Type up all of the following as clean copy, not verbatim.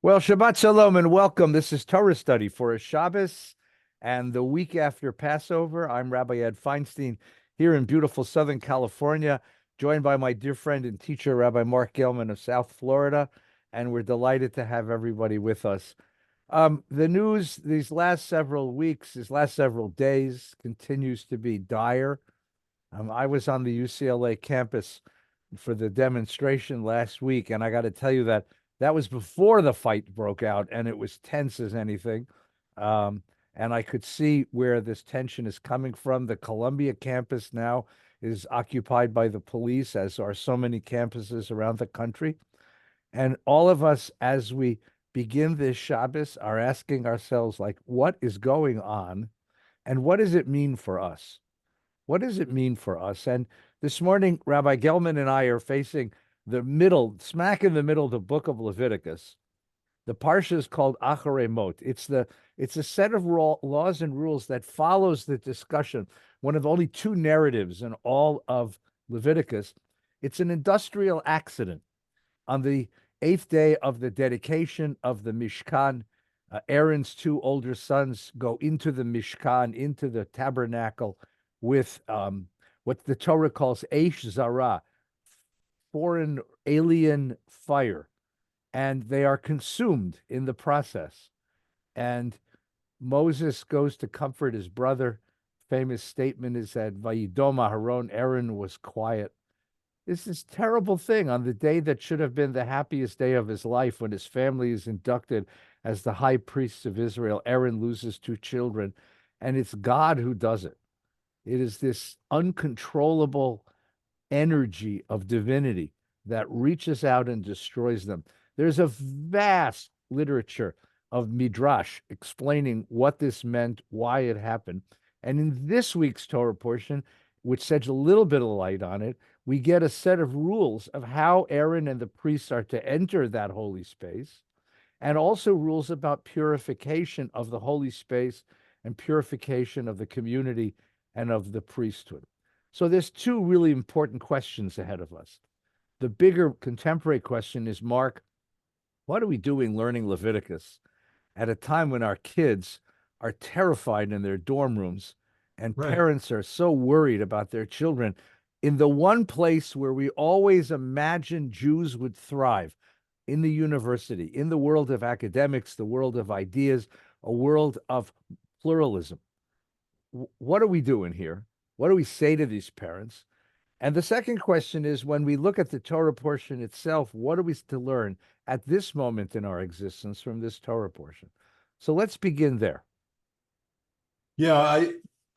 Well, Shabbat Shalom and welcome. This is Torah study for a Shabbos and the week after Passover. I'm Rabbi Ed Feinstein here in beautiful Southern California, joined by my dear friend and teacher, Rabbi Mark Gelman of South Florida. And we're delighted to have everybody with us. The news these last several weeks, these last several days continues to be dire. I was on the UCLA campus for the demonstration last week, and I got to tell you that that was before the fight broke out, and it was tense as anything. Um, and I could see where this tension is coming from. The Columbia campus now is occupied by the police, as are so many campuses around the country. And all of us, as we begin this Shabbos, are asking ourselves, like, what is going on, and what does it mean for us? What does it mean for us? And this morning, Rabbi Gelman and I are facing the middle, smack in the middle of the book of Leviticus. The parsha is called Acharei Mot. It's a set of laws and rules that follows the discussion. One of only two narratives in all of Leviticus. It's an industrial accident. On the eighth day of the dedication of the Mishkan, Aaron's two older sons go into the Mishkan, into the tabernacle, with what the Torah calls Eish Zara, foreign alien fire, and they are consumed in the process. And Moses goes to comfort his brother. Famous statement is that Vayidom Aharon, Aaron was quiet. It's this terrible thing on the day that should have been the happiest day of his life, when his family is inducted as the high priests of Israel. Aaron loses two children, and it's God who does it. It is this uncontrollable energy of divinity that reaches out and destroys them. There's a vast literature of Midrash explaining what this meant, why it happened. And in this week's Torah portion, which sheds a little bit of light on it, we get a set of rules of how Aaron and the priests are to enter that holy space, and also rules about purification of the holy space and purification of the community and of the priesthood. So there's two really important questions ahead of us. The bigger contemporary question is, Mark, what are we doing learning Leviticus at a time when our kids are terrified in their dorm rooms and Right. parents are so worried about their children in the one place where we always imagined Jews would thrive, in the university, in the world of academics, the world of ideas, a world of pluralism? What are we doing here? What do we say to these parents? And the second question is, when we look at the Torah portion itself, what are we to learn at this moment in our existence from this Torah portion? So let's begin there. Yeah,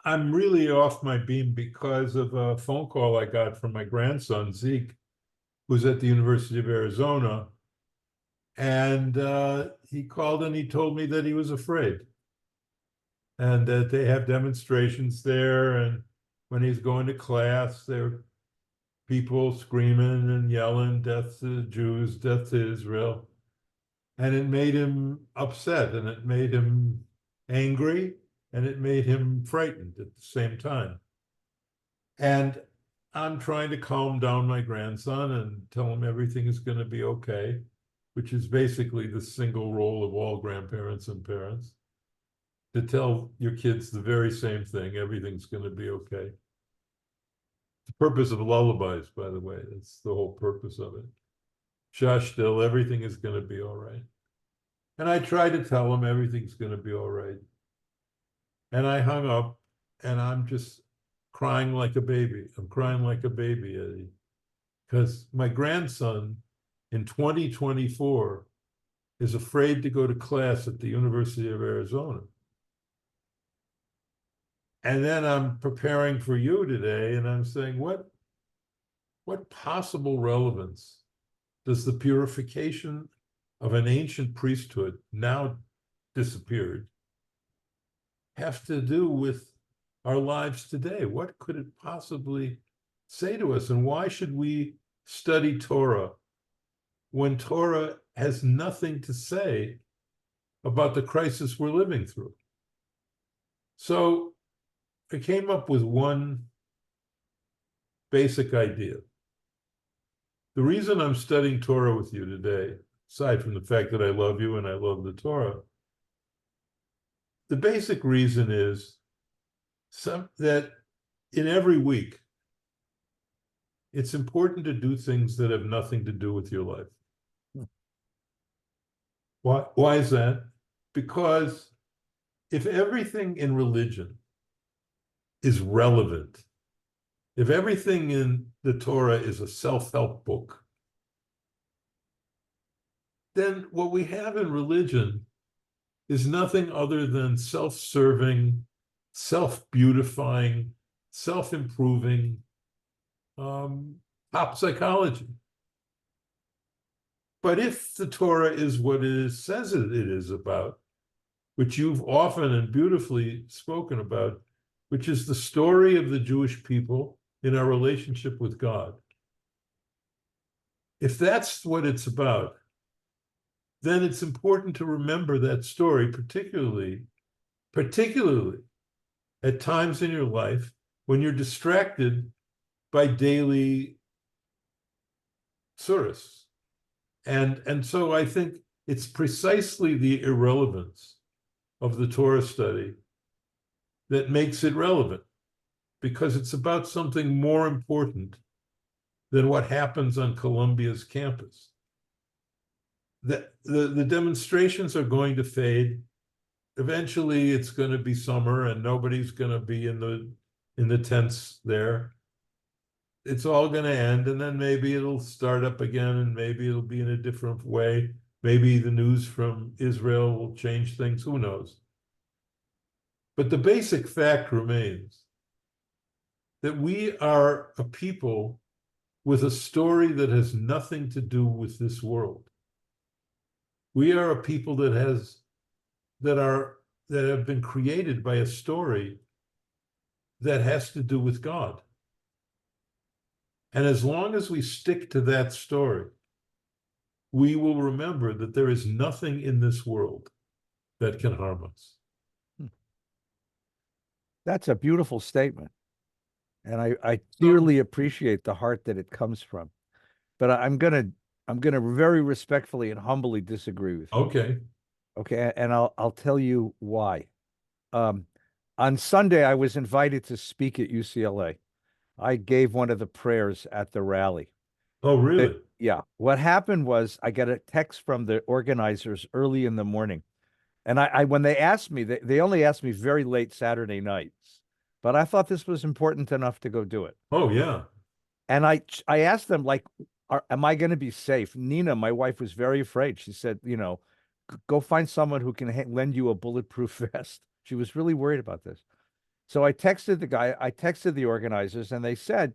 I'm really off my beam because of a phone call I got from my grandson, Zeke, who's at the University of Arizona. And he called and he told me that he was afraid and that they have demonstrations there. And when he's going to class, there are people screaming and yelling, death to Jews, death to Israel. And it made him upset, and it made him angry, and it made him frightened at the same time. And I'm trying to calm down my grandson and tell him everything is going to be okay, which is basically the single role of all grandparents and parents, to tell your kids the very same thing: everything's going to be okay. The purpose of lullabies, by the way, that's the whole purpose of it. Shush, still, everything is going to be all right. And I tried to tell him everything's going to be all right. And I hung up, and I'm just crying like a baby. I'm crying like a baby, Eddie, because my grandson in 2024 is afraid to go to class at the University of Arizona. And then I'm preparing for you today, and I'm saying, what possible relevance does the purification of an ancient priesthood, now disappeared, have to do with our lives today? What could it possibly say to us? And why should we study Torah when Torah has nothing to say about the crisis we're living through? So I came up with one basic idea. The reason I'm studying Torah with you today aside from the fact that I love you and I love the Torah, the basic reason is that in every week, it's important to do things that have nothing to do with your life. Why is that? Because if everything in religion is relevant, if everything in the Torah is a self-help book, then what we have in religion is nothing other than self-serving, self-beautifying, self-improving pop psychology. But if the Torah is what it says it is about, which you've often and beautifully spoken about, which is the story of the Jewish people in our relationship with God, if that's what it's about, then it's important to remember that story, particularly at times in your life when you're distracted by daily surahs. And so I think it's precisely the irrelevance of the Torah study that makes it relevant, because it's about something more important than what happens on Columbia's campus. The demonstrations are going to fade. Eventually, it's going to be summer, and nobody's going to be in the tents there. It's all going to end, and then maybe it'll start up again, and maybe it'll be in a different way. Maybe the news from Israel will change things. Who knows? But the basic fact remains that we are a people with a story that has nothing to do with this world. We are a people that have been created by a story that has to do with God. And as long as we stick to that story, we will remember that there is nothing in this world that can harm us. That's a beautiful statement. And I clearly appreciate the heart that it comes from. But I'm gonna very respectfully and humbly disagree with you. Okay. Okay, and I'll tell you why. Um, on Sunday, I was invited to speak at UCLA. I gave one of the prayers at the rally. Oh, really? Yeah. What happened was I got a text from the organizers early in the morning. And I when they asked me, they only asked me very late Saturday nights. But I thought this was important enough to go do it. Oh, yeah. And I asked them, like, am I going to be safe? Nina, my wife, was very afraid. She said, go find someone who can lend you a bulletproof vest. She was really worried about this. So I texted the guy, I texted the organizers, and they said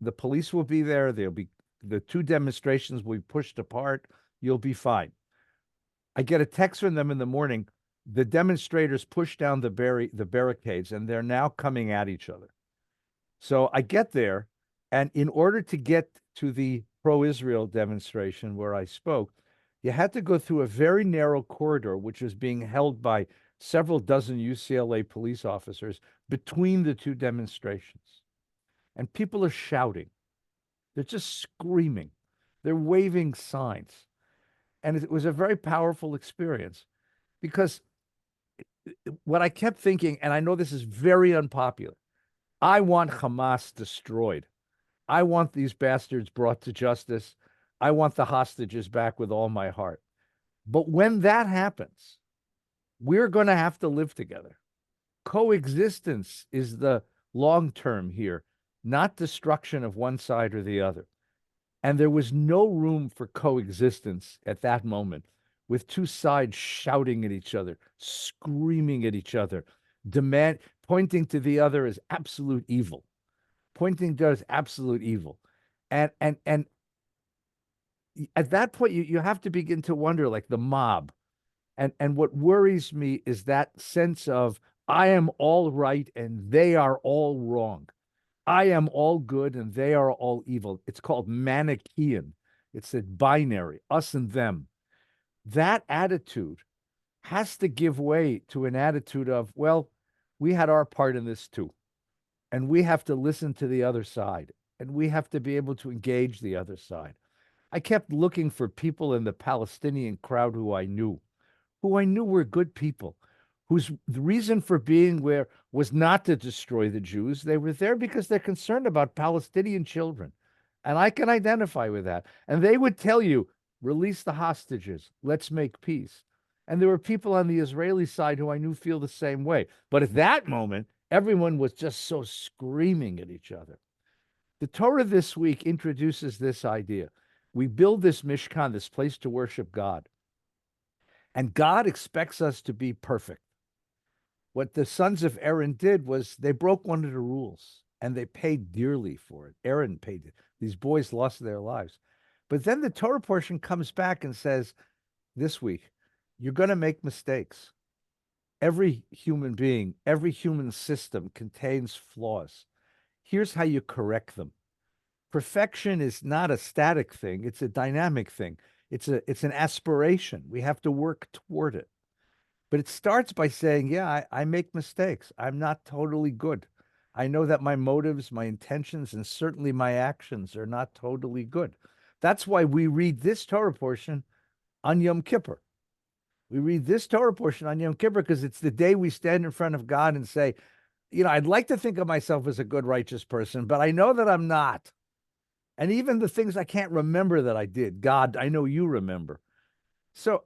the police will be there. The two demonstrations will be pushed apart. You'll be fine. I get a text from them in the morning. The demonstrators pushed down the barricades, and they're now coming at each other. So I get there, and in order to get to the pro-Israel demonstration where I spoke, you had to go through a very narrow corridor, which was being held by several dozen UCLA police officers between the two demonstrations. And people are shouting. They're just screaming. They're waving signs. And it was a very powerful experience because what I kept thinking, and I know this is very unpopular, I want Hamas destroyed. I want these bastards brought to justice. I want the hostages back with all my heart. But when that happens, we're going to have to live together. Coexistence is the long term here, not destruction of one side or the other. And there was no room for coexistence at that moment, with two sides shouting at each other, screaming at each other, pointing to the other as absolute evil, pointing to as absolute evil. And at that point, you have to begin to wonder, like the mob. And what worries me is that sense of I am all right and they are all wrong. I am all good and they are all evil. It's called Manichaean. It's a binary, us and them. That attitude has to give way to an attitude of, well, we had our part in this too. And we have to listen to the other side. And we have to be able to engage the other side. I kept looking for people in the Palestinian crowd who I knew were good people, whose the reason for being where was not to destroy the Jews. They were there because they're concerned about Palestinian children. And I can identify with that. And they would tell you, release the hostages, let's make peace. And there were people on the Israeli side who I knew feel the same way. But at that moment, everyone was just so screaming at each other. The Torah this week introduces this idea. We build this Mishkan, this place to worship God. And God expects us to be perfect. What the sons of Aaron did was they broke one of the rules and they paid dearly for it. Aaron paid it. These boys lost their lives. But then the Torah portion comes back and says, this week, you're going to make mistakes. Every human being, every human system contains flaws. Here's how you correct them. Perfection is not a static thing, it's a dynamic thing. It's an aspiration. We have to work toward it. But it starts by saying, yeah, I make mistakes. I'm not totally good. I know that my motives, my intentions, and certainly my actions are not totally good. That's why we read this Torah portion on Yom Kippur. We read this Torah portion on Yom Kippur because it's the day we stand in front of God and say, I'd like to think of myself as a good, righteous person, but I know that I'm not. And even the things I can't remember that I did, God, I know you remember. So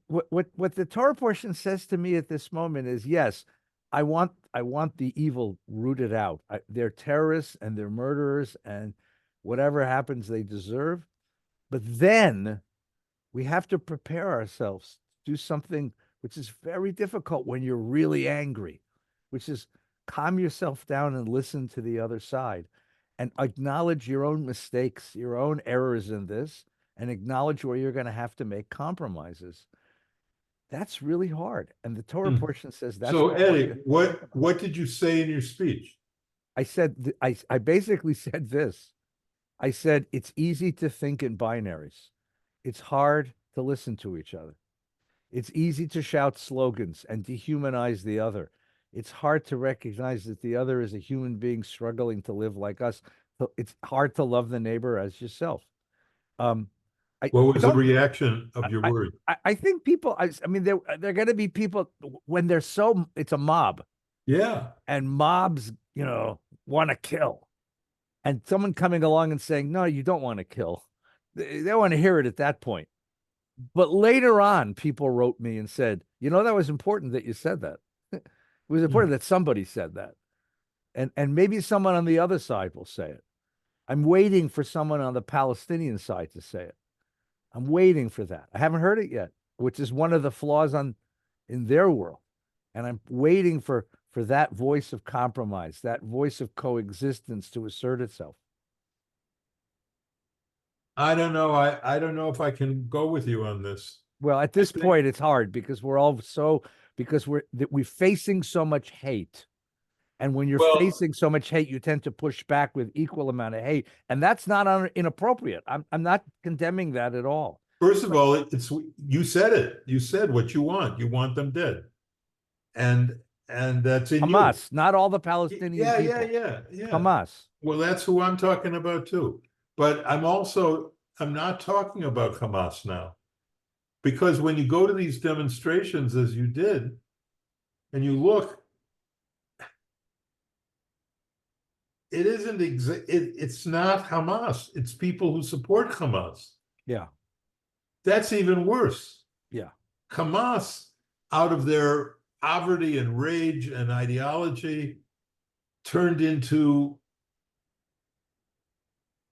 what the Torah portion says to me at this moment is, yes, I want the evil rooted out. They're terrorists and they're murderers and whatever happens, they deserve. But then we have to prepare ourselves to do something which is very difficult when you're really angry, which is calm yourself down and listen to the other side and acknowledge your own mistakes, your own errors in this, and acknowledge where you're going to have to make compromises. That's really hard. And the Torah portion says that's So, what Eddie, what did you say in your speech? I said. I basically said this. I said it's easy to think in binaries. It's hard to listen to each other. It's easy to shout slogans and dehumanize the other. It's hard to recognize that the other is a human being struggling to live like us. So it's hard to love the neighbor as yourself. Um, What was the reaction of your I, word? I think people. I mean, they're going to be people when they're so. It's a mob, Yeah. and mobs, want to kill, and someone coming along and saying, "No, you don't want to kill." They want to hear it at that point. But later on, people wrote me and said, that was important that you said that. It was important that somebody said that. And maybe someone on the other side will say it. I'm waiting for someone on the Palestinian side to say it. I'm waiting for that. I haven't heard it yet, which is one of the flaws in their world. And I'm waiting for that voice of compromise, that voice of coexistence to assert itself. I don't know. I don't know if I can go with you on this. Well, at this point, it's hard because we're facing so much hate. And when you're facing so much hate, you tend to push back with equal amount of hate. And that's not inappropriate. I'm not condemning that at all. First of all, you said it. You said what you want. You want them dead. And that's in Hamas, you. not all the Palestinian people. Yeah. Hamas. Well, that's who I'm talking about too. But I'm not talking about Hamas now. Because when you go to these demonstrations, as you did, and you look, it's not Hamas. It's people who support Hamas. Yeah. That's even worse. Yeah. Hamas, out of their poverty and rage and ideology, turned into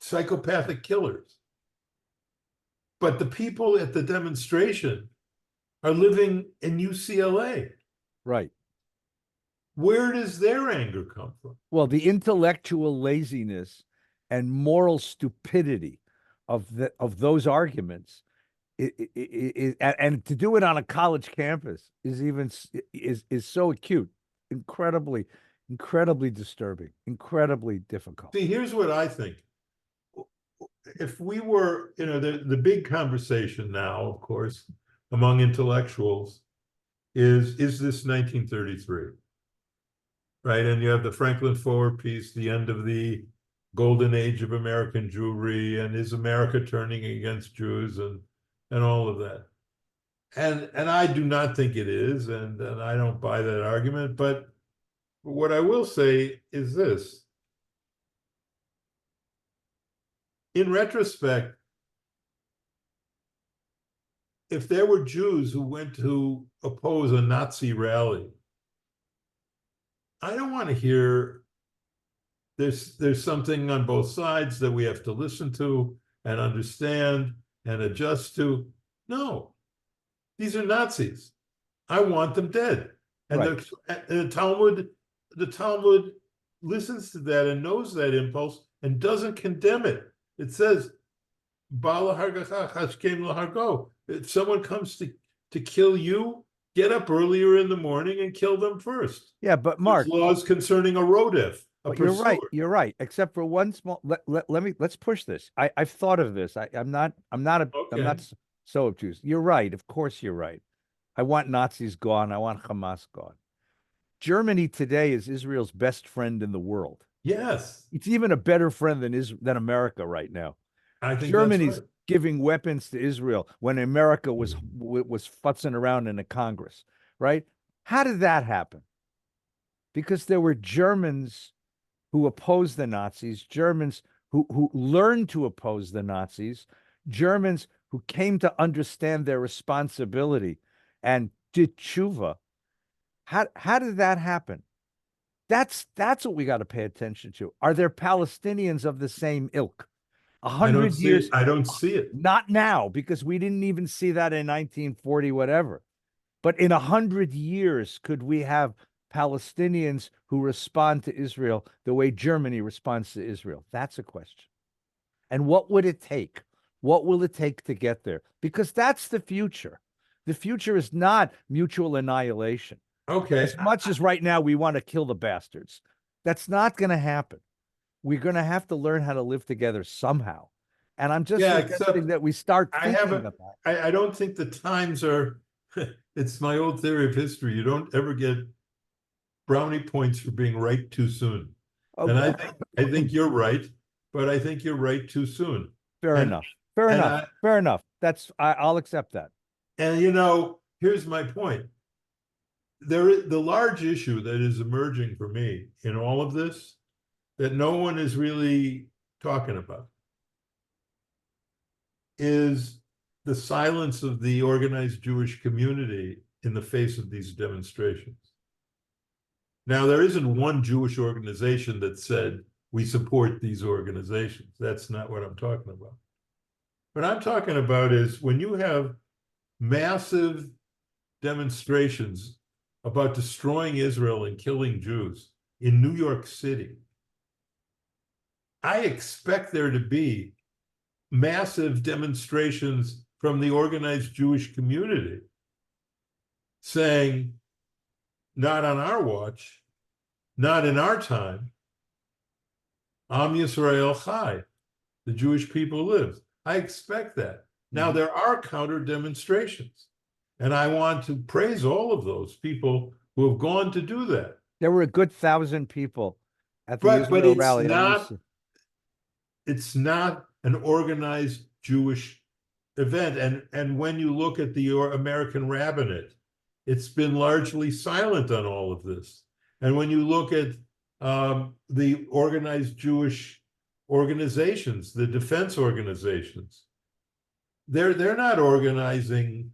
psychopathic killers. But the people at the demonstration are living in UCLA. Right. Where does their anger come from? Well, the intellectual laziness and moral stupidity of those arguments, and to do it on a college campus is so acute, incredibly disturbing, incredibly difficult. See, here's what I think. If we were, the big conversation now, of course, among intellectuals is this 1933? Right. And you have the Franklin Forward piece, the end of the golden age of American Jewry, and is America turning against Jews, and all of that. And I do not think it is, and I don't buy that argument. But what I will say is this. In retrospect, if there were Jews who went to oppose a Nazi rally, I don't want to hear there's something on both sides that we have to listen to and understand and adjust to. No, these are Nazis. I want them dead. And Right. the Talmud listens to that and knows that impulse and doesn't condemn it. It says, if someone comes to kill you, get up earlier in the morning and kill them first. Yeah, but There's Mark, laws concerning a rodef, a but you're right. pursuer. You're right. Except for one small. Let's push this. I've thought of this. I'm not Okay. so obtuse. You're right. Of course, you're right. I want Nazis gone. I want Hamas gone. Germany today is Israel's best friend in the world. Yes, It's even a better friend than America right now. I think that's Germany's right. giving weapons to Israel when America was futzing around in the Congress, right? How did that happen? Because there were Germans who opposed the Nazis, Germans who learned to oppose the Nazis, Germans who came to understand their responsibility and did tshuva. How did that happen? That's what we got to pay attention to. Are there Palestinians of the same ilk? A I don't hundred see it. years, I don't see it. not now, because we didn't even see that in 1940, whatever. But in 100 years, could we have Palestinians who respond to Israel the way Germany responds to Israel? That's a question. And what would it take? What will it take to get there? Because that's the future. The future is not mutual annihilation. Okay. As much as right now we want to kill the bastards, that's not going to happen. We're going to have to learn how to live together somehow. And I'm just Yeah, suggesting except that we start I thinking haven't, of that. I don't think the times are, it's my old theory of history. You don't ever get brownie points for being right too soon. Oh, And I think you're right, but I think you're right too soon. fair And enough. Fair and enough. I Fair enough. I'll accept that. and here's my point. The large issue that is emerging for me in all of this that no one is really talking about is the silence of the organized Jewish community in the face of these demonstrations. Now, there isn't one Jewish organization that said, we support these organizations. That's not what I'm talking about. What I'm talking about is when you have massive demonstrations about destroying Israel and killing Jews in New York City, I expect there to be massive demonstrations from the organized Jewish community saying, not on our watch, not in our time. Am Yisrael Chai, the Jewish people lives. I expect that. Now, there are counter demonstrations, and I want to praise all of those people who have gone to do that. There were a good 1,000 people at the But Israel rally. I used to. it's not an organized Jewish event. And when you look at the American rabbinate, it's been largely silent on all of this. And when you look at the organized Jewish organizations, the defense organizations, they're not organizing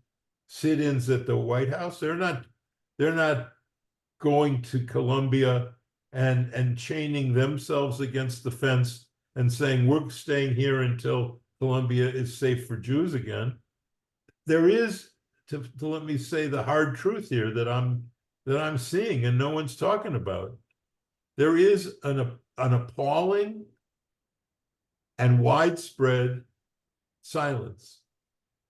sit-ins at the White House. They're not going to Columbia and chaining themselves against the fence and saying we're staying here until Columbia is safe for Jews again. There is, to let me say the hard truth here that I'm seeing and no one's talking about. There is an appalling and widespread silence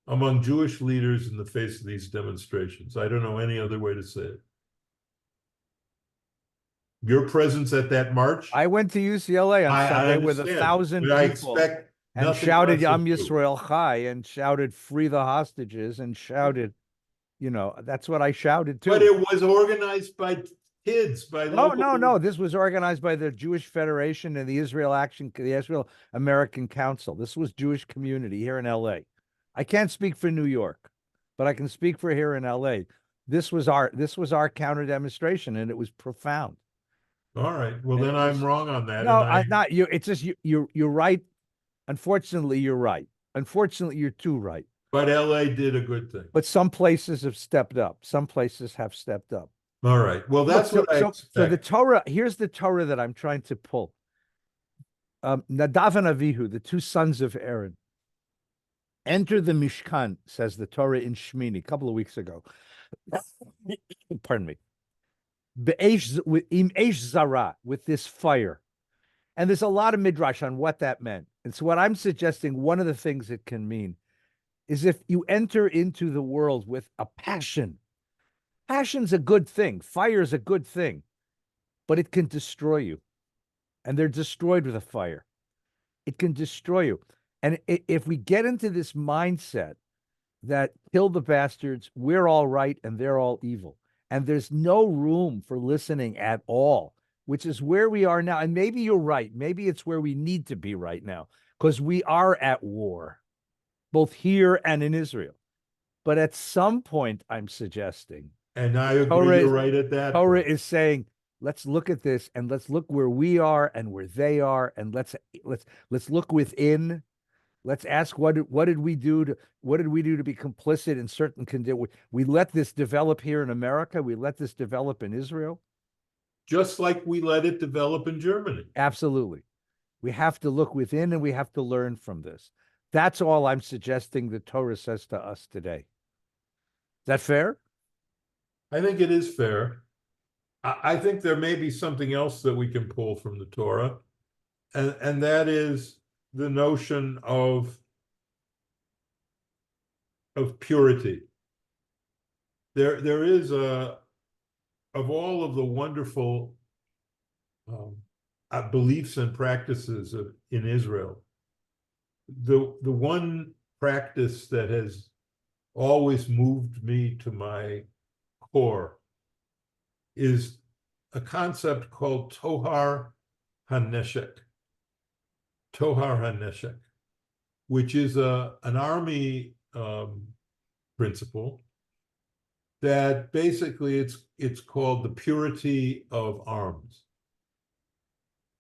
among Jewish leaders in the face of these demonstrations. I don't know any other way to say it. Your presence at that march, I went to UCLA on I Sunday with understand, 1,000 but I people expect and nothing shouted less Yam of you. Yisrael Chai and shouted free the hostages and shouted, that's what I shouted But too. it was organized by kids, by No, local. no, no. This was organized by the Jewish Federation and the Israel American Council. This was Jewish community here in LA. I can't speak for New York, but I can speak for here in LA. This was our counter demonstration, and it was profound. All right. Well, And then it I'm was wrong on that. And no, I, not you. It's just you're right. Unfortunately, you're right. Unfortunately, you're too right. but LA did a good thing. But some places have stepped up. Some places have stepped up. All right. Well, Look, that's what I so the expect. Torah, here's the Torah that I'm trying to pull. Nadav and Avihu, the two sons of Aaron, enter the Mishkan, says the Torah in Shmini a couple of weeks ago. Pardon me. Im Eish Zara, with this fire. And there's a lot of midrash on what that meant. And so what I'm suggesting, one of the things it can mean is if you enter into the world with a passion. Passion's a good thing. Fire is a good thing, but it can destroy you. And they're destroyed with a fire. It can destroy you. And if we get into this mindset that kill the bastards, we're all right and they're all evil, and there's no room for listening at all, which is where we are now. And maybe you're right. Maybe it's where we need to be right now, because we are at war, both here and in Israel. But at some point, I'm suggesting, And I agree, you're right at that Torah point. is saying, let's look at this and let's look where we are and where they are, and let's look within. Let's ask what did we do to be complicit in certain conditions? We let this develop here in America. We let this develop in Israel. Just like we let it develop in Germany. Absolutely. We have to look within and we have to learn from this. That's all I'm suggesting the Torah says to us today. Is that fair? I think it is fair. I think there may be something else that we can pull from the Torah, and that is the notion of purity. There is of all of the wonderful beliefs and practices in Israel, the one practice that has always moved me to my core is a concept called Tohar HaNeshek. Tohar HaNeshek, which is an army principle that basically it's called the purity of arms.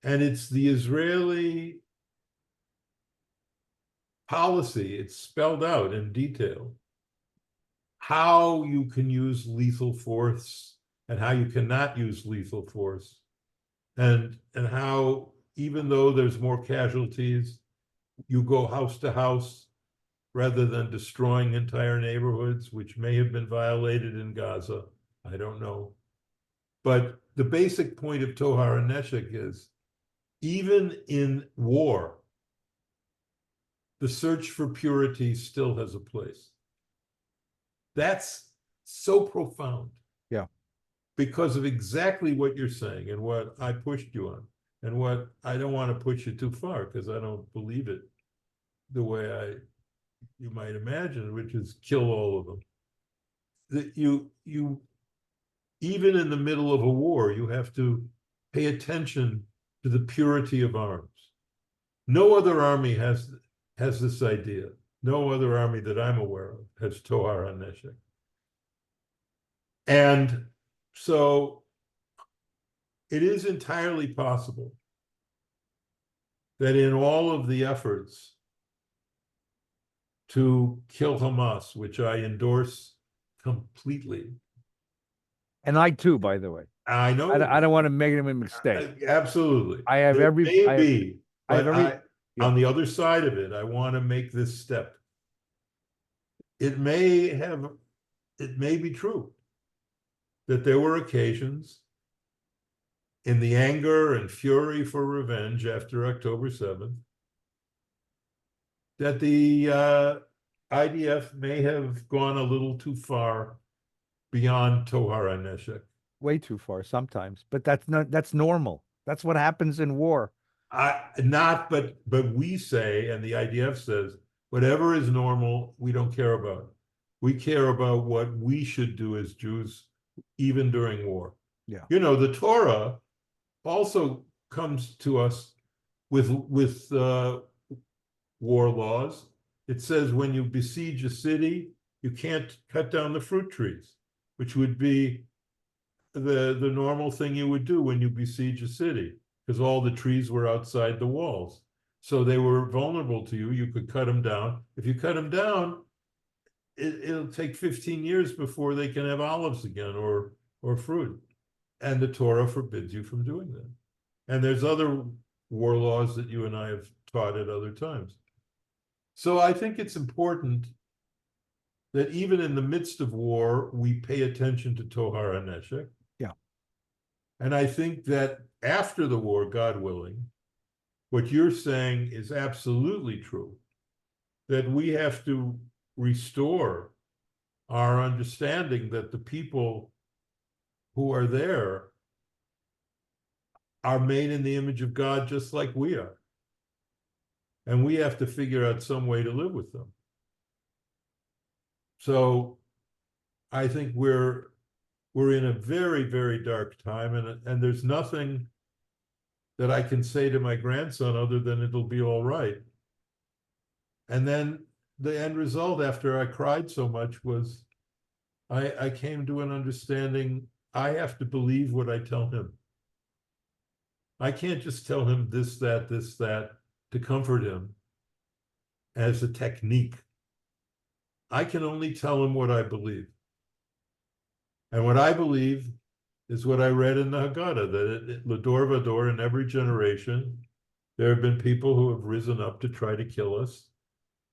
And it's the Israeli policy. It's spelled out in detail how you can use lethal force and how you cannot use lethal force, and how, even though there's more casualties, you go house to house rather than destroying entire neighborhoods, which may have been violated in Gaza. I don't know. But the basic point of Tohar HaNeshek is, even in war, the search for purity still has a place. That's so profound. Yeah. Because of exactly what you're saying and what I pushed you on, and what I don't want to push you too far, because I don't believe it the way you might imagine, which is kill all of them. That you even in the middle of a war, you have to pay attention to the purity of arms. No other army has this idea. No other army that I'm aware of has Tohar HaNeshek. And so it is entirely possible that in all of the efforts to kill Hamas, which I endorse completely. And I too, by the way. I know. I don't want to make any mistake. Absolutely. I have there every may I, be, I but have yeah. On the other side of it, I want to make this step. It may be true that there were occasions in the anger and fury for revenge after October 7th that the IDF may have gone a little too far beyond Tohar HaNeshek. Way too far sometimes, but that's normal. That's what happens in war. But we say, and the IDF says, whatever is normal, we don't care about. We care about what we should do as Jews, even during war. Yeah. The Torah also comes to us with war laws. It says when you besiege a city, you can't cut down the fruit trees, which would be the normal thing you would do when you besiege a city, because all the trees were outside the walls. So they were vulnerable to you. You could cut them down. If you cut them down, it'll take 15 years before they can have olives again or fruit. And the Torah forbids you from doing that. And there's other war laws that you and I have taught at other times. So I think it's important that even in the midst of war, we pay attention to Tohar HaNeshek. Yeah. And I think that after the war, God willing, what you're saying is absolutely true, that we have to restore our understanding that the people who are there are made in the image of God just like we are. And we have to figure out some way to live with them. So I think we're in a very, very dark time, and there's nothing that I can say to my grandson other than it'll be all right. And then the end result, after I cried so much, was I came to an understanding I have to believe what I tell him. I can't just tell him this, that to comfort him as a technique. I can only tell him what I believe. And what I believe is what I read in the Haggadah, that Lador Vador, in every generation, there have been people who have risen up to try to kill us,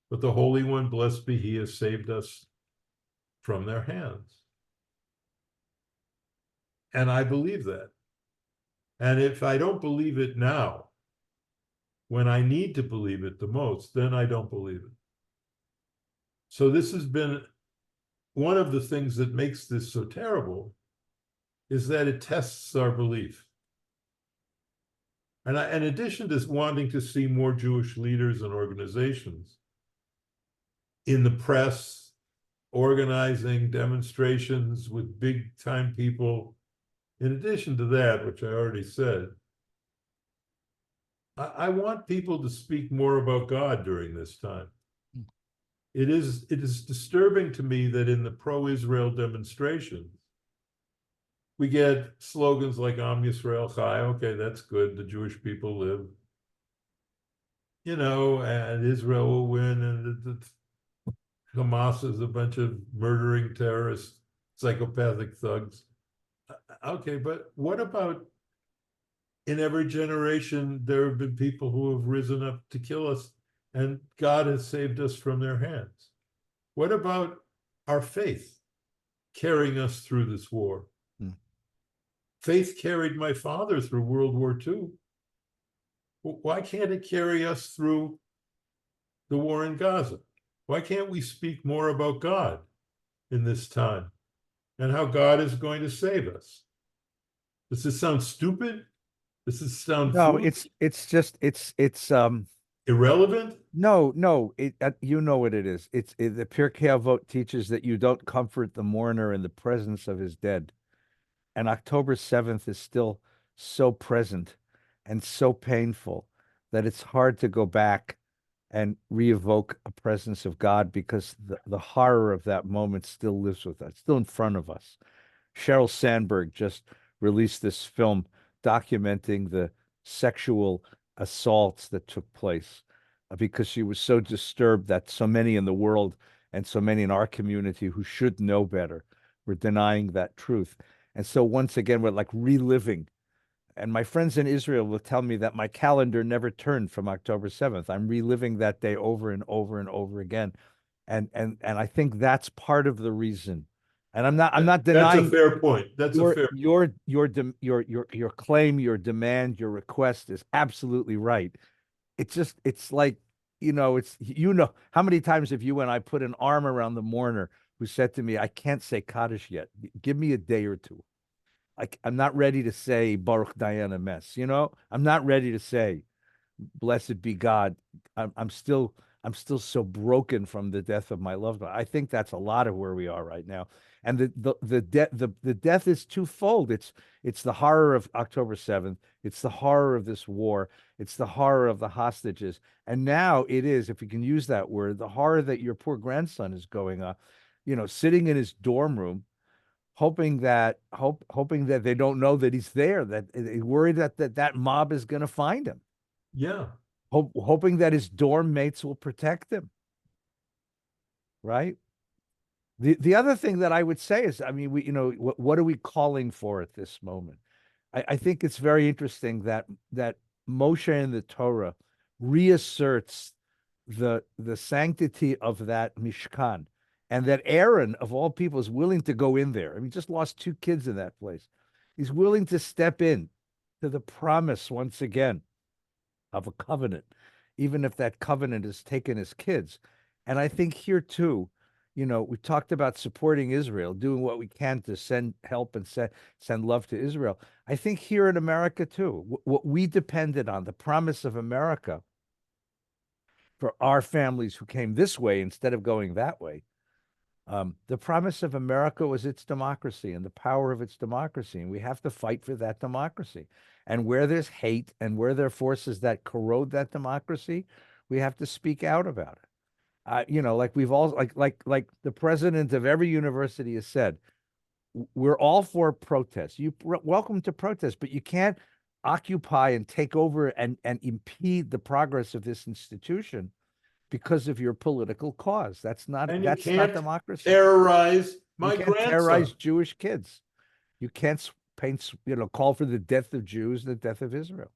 but the Holy One, blessed be He, has saved us from their hands. And I believe that. And if I don't believe it now, when I need to believe it the most, then I don't believe it. So this has been one of the things that makes this so terrible, is that it tests our belief. And in addition to wanting to see more Jewish leaders and organizations in the press, organizing demonstrations with big time people, in addition to that, which I already said, I want people to speak more about God during this time. It is disturbing to me that in the pro-Israel demonstrations, we get slogans like Am Yisrael Chai. Okay, that's good. The Jewish people live. And Israel will win, and the Hamas is a bunch of murdering terrorists, psychopathic thugs. Okay, but what about in every generation, there have been people who have risen up to kill us, and God has saved us from their hands? What about our faith carrying us through this war? Faith carried my father through World War II. Why can't it carry us through the war in Gaza? Why can't we speak more about God in this time and how God is going to save us? Does this sound stupid? Does this sound No, foolish? it's Irrelevant? no, you know what it is. The Pirkei Avot teaches that you don't comfort the mourner in the presence of his dead. And October 7th is still so present and so painful that it's hard to go back and re-evoke a presence of God, because the horror of that moment still lives with us, still in front of us. Sheryl Sandberg just released this film documenting the sexual assaults that took place, because she was so disturbed that so many in the world and so many in our community who should know better were denying that truth. And so once again, we're like reliving. And my friends in Israel will tell me that my calendar never turned from October 7th. I'm reliving that day over and over and over again. And I think that's part of the reason. And I'm not That's a denying fair point. That's a fair your claim, your demand, your request is absolutely right. It's like, how many times have you and I put an arm around the mourner who said to me, I can't say Kaddish yet. Give me a day or two. I'm not ready to say Baruch Dayan Mess. I'm not ready to say blessed be God. I'm still I'm still so broken from the death of my loved one. I think that's a lot of where we are right now. And the death is twofold. It's the horror of October 7th. It's the horror of this war. It's the horror of the hostages. And now it is, if you can use that word, the horror that your poor grandson is going on, sitting in his dorm room, hoping that they don't know that he's there, that worried that mob is going to find him, Yeah. hoping that his dorm mates will protect him, right? The other thing that I would say is, I mean, what are we calling for at this moment? I think it's very interesting that Moshe in the Torah reasserts the sanctity of that Mishkan, and that Aaron, of all people, is willing to go in there. I mean, just lost two kids in that place. He's willing to step in to the promise once again of a covenant, even if that covenant has taken his kids. And I think here too, we talked about supporting Israel, doing what we can to send help and send love to Israel. I think here in America too, what we depended on, the promise of America for our families who came this way instead of going that way. The promise of America was its democracy and the power of its democracy. And we have to fight for that democracy. And where there's hate and where there are forces that corrode that democracy, we have to speak out about it. Like we've all like the president of every university has said, we're all for protest. Welcome to protest, but you can't occupy and take over and impede the progress of this institution because of your political cause. And you That's not can't democracy. terrorize You my can't terrorize grandson. Jewish kids. You can't call for the death of Jews, the death of Israel.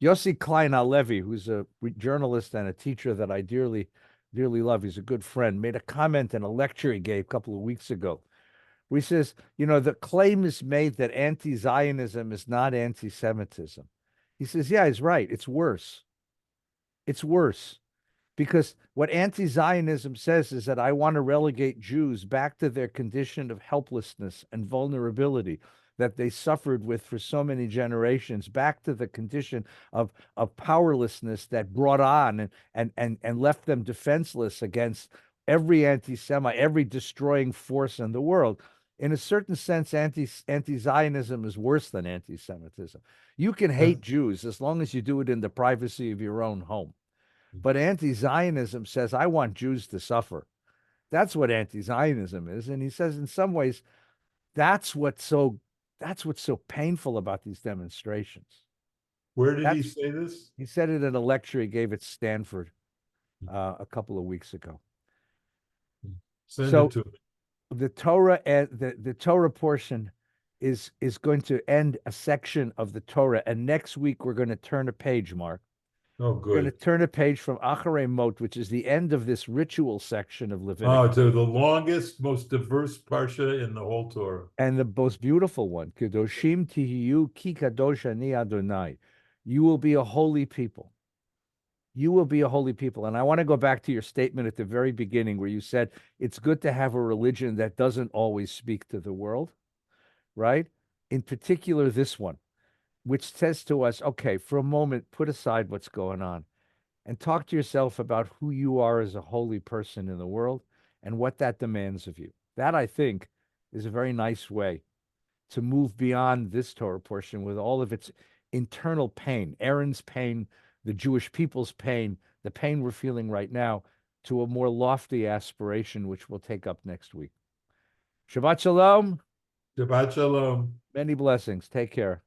Yossi Klein Halevi, who's a journalist and a teacher that I dearly, dearly love, he's a good friend, made a comment in a lecture he gave a couple of weeks ago, where he says, the claim is made that anti-Zionism is not anti-Semitism. He says, yeah, he's right. It's worse. It's worse. Because what anti Zionism says is that I want to relegate Jews back to their condition of helplessness and vulnerability that they suffered with for so many generations, back to the condition of powerlessness that brought on and left them defenseless against every anti Semite, every destroying force in the world. In a certain sense, anti-Zionism is worse than anti-Semitism. You can hate Jews as long as you do it in the privacy of your own home. But anti-Zionism says, I want Jews to suffer. That's what anti-Zionism is. And he says, in some ways, that's what's so painful about these demonstrations. Where did he That's say this? He said it in a lecture he gave at Stanford a couple of weeks ago. Send it So to me. the Torah and the Torah portion is going to end a section of the Torah, and next week we're going to turn a page, Mark. Oh, We're going to good. turn a page from Acharei Mot, which is the end of this ritual section of Oh, Leviticus, to the longest, most diverse parsha in the whole Torah. and the most beautiful one, Kedoshim Tihiyu Ki Kadosh Ani Adonai. You will be a holy people. You will be a holy people. And I want to go back to your statement at the very beginning where you said it's good to have a religion that doesn't always speak to the world, right? In particular, this one, which says to us, okay, for a moment, put aside what's going on and talk to yourself about who you are as a holy person in the world and what that demands of you. That, I think, is a very nice way to move beyond this Torah portion with all of its internal pain, Aaron's pain, the Jewish people's pain, the pain we're feeling right now, to a more lofty aspiration, which we'll take up next week. Shabbat Shalom. Shabbat Shalom. Many blessings. Take care.